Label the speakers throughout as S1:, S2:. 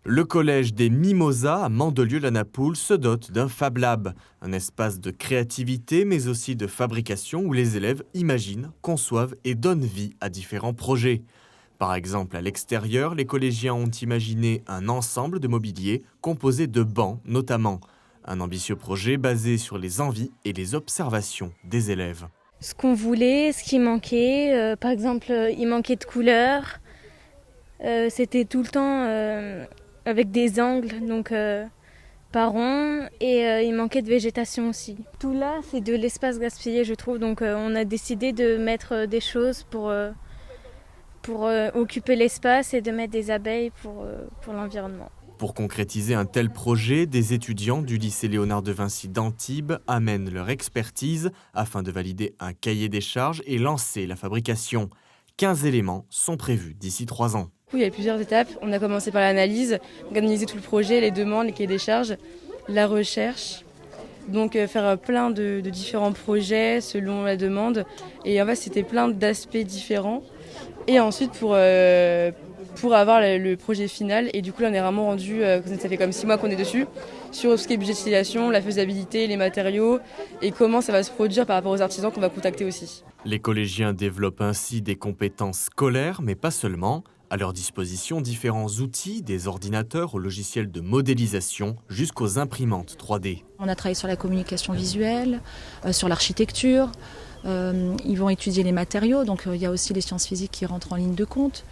S1: Le collège des Mimosas à Mandelieu-la-Napoule se dote d'un Fab Lab, un espace de créativité mais aussi de fabrication où les élèves imaginent, conçoivent et donnent vie à différents projets. Par exemple, à l'extérieur, les collégiens ont imaginé un ensemble de mobilier composé de bancs notamment. Un ambitieux projet basé sur les envies et les observations des élèves.
S2: Ce qu'on voulait, ce qui manquait, par exemple, il manquait de couleurs, c'était tout le temps avec des angles, donc pas rond, et il manquait de végétation aussi. Tout là, c'est de l'espace gaspillé, je trouve, donc on a décidé de mettre des choses pour occuper l'espace et de mettre des abeilles pour l'environnement.
S1: Pour concrétiser un tel projet, des étudiants du lycée Léonard de Vinci d'Antibes amènent leur expertise afin de valider un cahier des charges et lancer la fabrication. 15 éléments sont prévus d'ici 3 ans.
S3: Il y a plusieurs étapes. On a commencé par l'analyse, analyser tout le projet, les demandes, les cahiers des charges, la recherche. Donc faire plein de différents projets selon la demande. Et en fait, c'était plein d'aspects différents. Et ensuite, pour avoir le projet final, et du coup, là, on est vraiment rendu, ça fait comme 6 mois qu'on est dessus, sur ce qui est budgétisation, la faisabilité, les matériaux, et comment ça va se produire par rapport aux artisans qu'on va contacter aussi.
S1: Les collégiens développent ainsi des compétences scolaires, mais pas seulement. À leur disposition, différents outils, des ordinateurs aux logiciels de modélisation jusqu'aux imprimantes 3D.
S4: On a travaillé sur la communication visuelle, sur l'architecture. Ils vont étudier les matériaux, donc il y a aussi les sciences physiques qui rentrent en ligne de compte.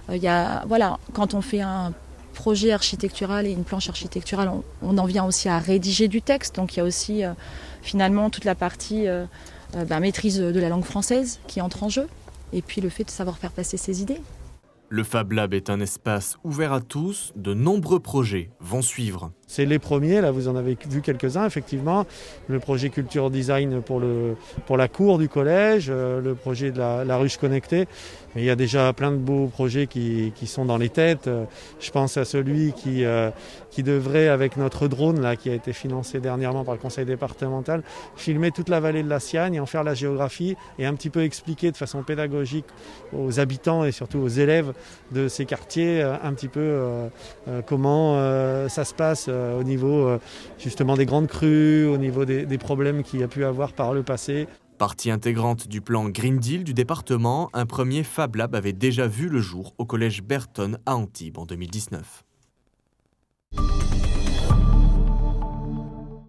S4: Quand on fait un projet architectural et une planche architecturale, on en vient aussi à rédiger du texte. Donc il y a aussi finalement toute la partie maîtrise de la langue française qui entre en jeu. Et puis le fait de savoir faire passer ses idées.
S1: Le Fab Lab est un espace ouvert à tous. De nombreux projets vont suivre.
S5: C'est les premiers, là vous en avez vu quelques-uns effectivement. Le projet Culture Design pour la cour du collège, le projet de la ruche connectée. Mais il y a déjà plein de beaux projets qui sont dans les têtes. Je pense à celui qui devrait, avec notre drone là, qui a été financé dernièrement par le conseil départemental, filmer toute la vallée de la Siagne et en faire la géographie et un petit peu expliquer de façon pédagogique aux habitants et surtout aux élèves de ces quartiers un petit peu comment ça se passe au niveau justement des grandes crues, au niveau des problèmes qu'il y a pu avoir par le passé.
S1: Partie intégrante du plan Green Deal du département, un premier Fab Lab avait déjà vu le jour au collège Berton à Antibes en 2019.